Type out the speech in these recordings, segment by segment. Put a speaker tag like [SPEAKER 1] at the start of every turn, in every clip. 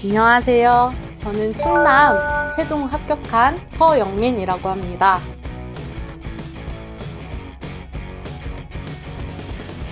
[SPEAKER 1] 안녕하세요. 저는 충남 최종 합격한 서영민이라고 합니다.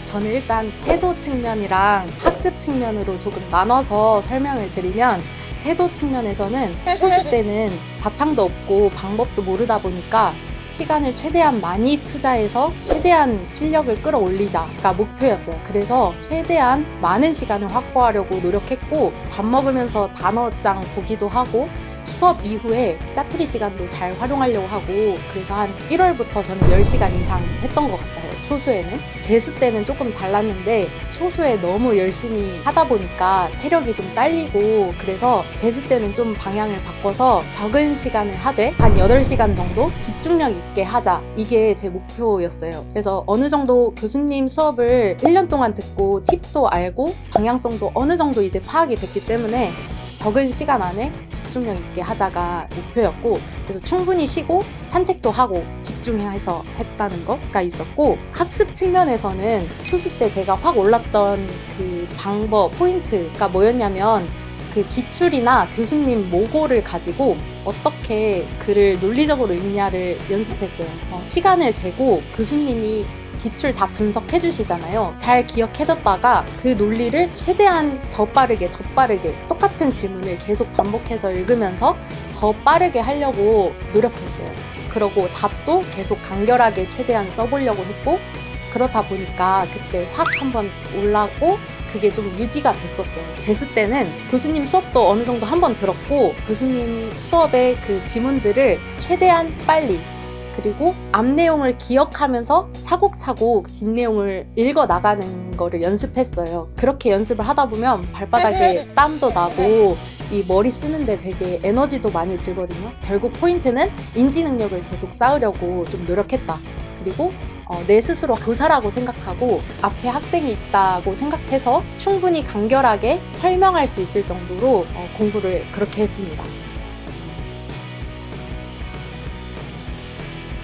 [SPEAKER 1] 저는 일단 태도 측면이랑 학습 측면으로 조금 나눠서 설명을 드리면, 태도 측면에서는 초수 때는 바탕도 없고 방법도 모르다 보니까 시간을 최대한 많이 투자해서 최대한 실력을 끌어올리자가 목표였어요. 그래서 최대한 많은 시간을 확보하려고 노력했고, 밥 먹으면서 단어장 보기도 하고 수업 이후에 짜투리 시간도 잘 활용하려고 하고, 그래서 한 1월부터 저는 10시간 이상 했던 것 같아요. 초수에는. 재수 때는 조금 달랐는데 초수에 너무 열심히 하다 보니까 체력이 좀 딸리고, 그래서 재수 때는 좀 방향을 바꿔서 적은 시간을 하되 한 8시간 정도 집중력 있게 하자, 이게 제 목표였어요. 그래서 어느 정도 교수님 수업을 1년 동안 듣고 팁도 알고 방향성도 어느 정도 이제 파악이 됐기 때문에 적은 시간 안에 집중력 있게 하자가 목표였고, 그래서 충분히 쉬고 산책도 하고 집중해서 했다는 거가 있었고, 학습 측면에서는 초수 때 제가 확 올랐던 그 방법, 포인트가 뭐였냐면, 그 기출이나 교수님 모고를 가지고 어떻게 글을 논리적으로 읽냐를 연습했어요. 시간을 재고 교수님이 기출 다 분석해 주시잖아요. 잘 기억해뒀다가 그 논리를 최대한 더 빠르게 똑같은 질문을 계속 반복해서 읽으면서 더 빠르게 하려고 노력했어요. 그러고 답도 계속 간결하게 최대한 써보려고 했고, 그러다 보니까 그때 확 한번 올라고 그게 좀 유지가 됐었어요. 재수 때는 교수님 수업도 어느 정도 한번 들었고, 교수님 수업의 그 지문들을 최대한 빨리, 그리고 앞 내용을 기억하면서 차곡차곡 뒷 내용을 읽어 나가는 거를 연습했어요. 그렇게 연습을 하다 보면 발바닥에 땀도 나고 이 머리 쓰는데 되게 에너지도 많이 들거든요. 결국 포인트는 인지 능력을 계속 쌓으려고 좀 노력했다. 그리고 내 스스로 교사라고 생각하고 앞에 학생이 있다고 생각해서 충분히 간결하게 설명할 수 있을 정도로 공부를 그렇게 했습니다.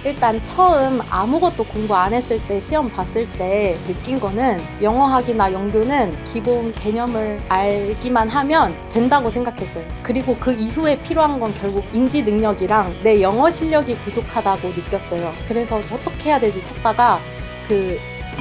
[SPEAKER 1] 일단 처음 아무것도 공부 안 했을 때 시험 봤을 때 느낀 거는, 영어학이나 영교는 기본 개념을 알기만 하면 된다고 생각했어요. 그리고 그 이후에 필요한 건 결국 인지 능력이랑 내 영어 실력이 부족하다고 느꼈어요. 그래서 어떻게 해야 되지 찾다가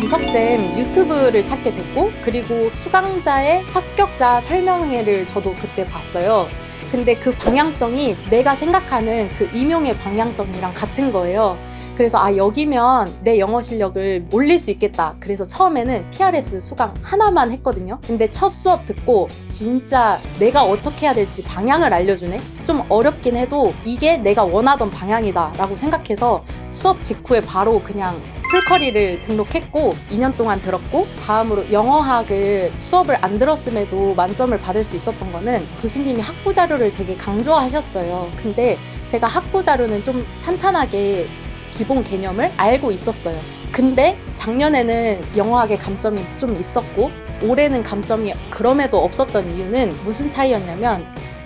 [SPEAKER 1] 이석쌤 유튜브를 찾게 됐고, 그리고 수강자의 합격자 설명회를 저도 그때 봤어요. 근데 그 방향성이 내가 생각하는 그 임용의 방향성이랑 같은 거예요. 그래서 여기면 내 영어 실력을 올릴 수 있겠다. 그래서 처음에는 PRS 수강 하나만 했거든요. 근데 첫 수업 듣고 진짜 내가 어떻게 해야 될지 방향을 알려주네? 좀 어렵긴 해도 이게 내가 원하던 방향이다 라고 생각해서 수업 직후에 바로 그냥 풀커리를 등록했고 2년 동안 들었고, 다음으로 영어학을 수업을 안 들었음에도 만점을 받을 수 있었던 거는 교수님이 학부 자료를 되게 강조하셨어요. 근데 제가 학부 자료는 좀 탄탄하게 기본 개념을 알고 있었어요. 근데 작년에는 영어학의 감점이 좀 있었고 올해는 감점이 그럼에도 없었던 이유는 무슨 차이였냐면,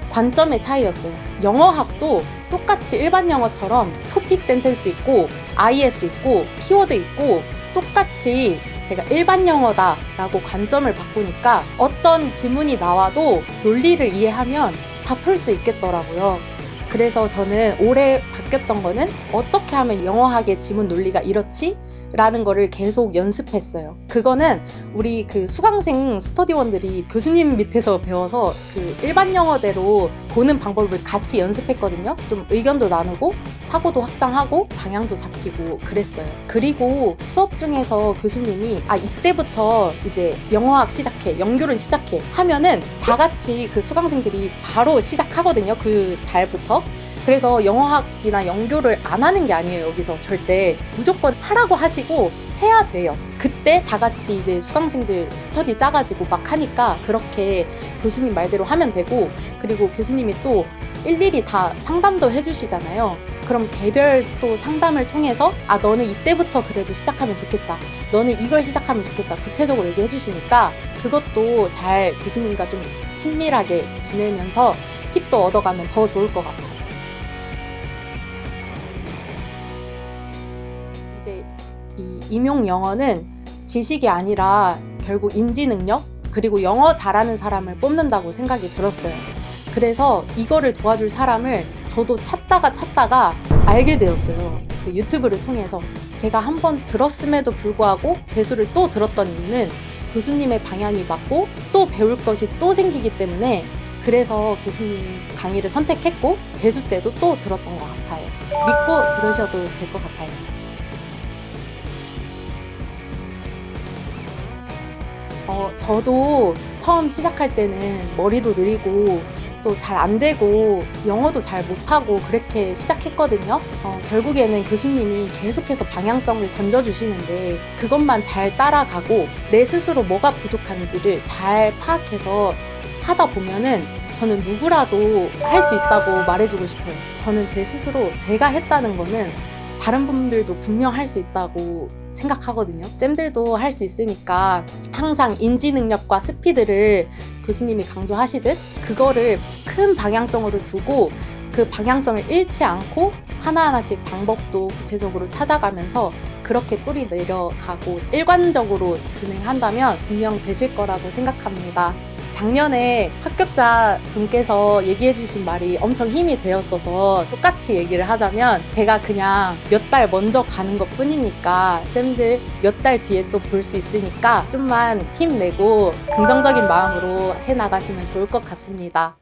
[SPEAKER 1] 관점의 차이였어요. 영어학도 똑같이 일반 영어처럼 토픽 센텐스 있고 IS 있고 키워드 있고 똑같이 제가 일반 영어다 라고 관점을 바꾸니까 어떤 지문이 나와도 논리를 이해하면 다 풀 수 있겠더라고요. 그래서 저는 올해 바뀌었던 거는 어떻게 하면 영어학의 지문 논리가 이렇지? 라는 거를 계속 연습했어요. 그거는 우리 그 수강생 스터디원들이 교수님 밑에서 배워서 그 일반 영어대로 보는 방법을 같이 연습했거든요. 좀 의견도 나누고 사고도 확장하고 방향도 잡히고 그랬어요. 그리고 수업 중에서 교수님이 이때부터 이제 영어학 시작해, 영교를 시작해 하면은 다 같이 그 수강생들이 바로 시작하거든요. 그 달부터. 그래서 영어학이나 영교를 안 하는 게 아니에요. 여기서 절대 무조건 하라고 하시고 해야 돼요. 그때 다 같이 이제 수강생들 스터디 짜가지고 막 하니까 그렇게 교수님 말대로 하면 되고, 그리고 교수님이 또 일일이 다 상담도 해주시잖아요. 그럼 개별 또 상담을 통해서 너는 이때부터 그래도 시작하면 좋겠다, 너는 이걸 시작하면 좋겠다 구체적으로 얘기해 주시니까 그것도 잘 교수님과 좀 친밀하게 지내면서 팁도 얻어가면 더 좋을 것 같아요. 이제 이 임용 영어는 지식이 아니라 결국 인지 능력, 그리고 영어 잘하는 사람을 뽑는다고 생각이 들었어요. 그래서 이거를 도와줄 사람을 저도 찾다가 알게 되었어요. 그 유튜브를 통해서. 제가 한번 들었음에도 불구하고 재수를 또 들었던 이유는 교수님의 방향이 맞고 또 배울 것이 또 생기기 때문에, 그래서 교수님 강의를 선택했고 재수 때도 또 들었던 것 같아요. 믿고 들으셔도 될 것 같아요. 저도 처음 시작할 때는 머리도 느리고 또 잘 안 되고 영어도 잘 못하고 그렇게 시작했거든요. 결국에는 교수님이 계속해서 방향성을 던져주시는데 그것만 잘 따라가고 내 스스로 뭐가 부족한지를 잘 파악해서 하다 보면은 저는 누구라도 할 수 있다고 말해주고 싶어요. 저는 제 스스로 제가 했다는 거는 다른 분들도 분명 할 수 있다고 생각하거든요. 쌤들도 할 수 있으니까 항상 인지 능력과 스피드를 교수님이 강조하시듯 그거를 큰 방향성으로 두고 그 방향성을 잃지 않고 하나하나씩 방법도 구체적으로 찾아가면서 그렇게 뿌리 내려가고 일관적으로 진행한다면 분명 되실 거라고 생각합니다. 작년에 합격자 분께서 얘기해 주신 말이 엄청 힘이 되었어서 똑같이 얘기를 하자면, 제가 그냥 몇 달 먼저 가는 것 뿐이니까 쌤들 몇 달 뒤에 또 볼 수 있으니까 좀만 힘내고 긍정적인 마음으로 해나가시면 좋을 것 같습니다.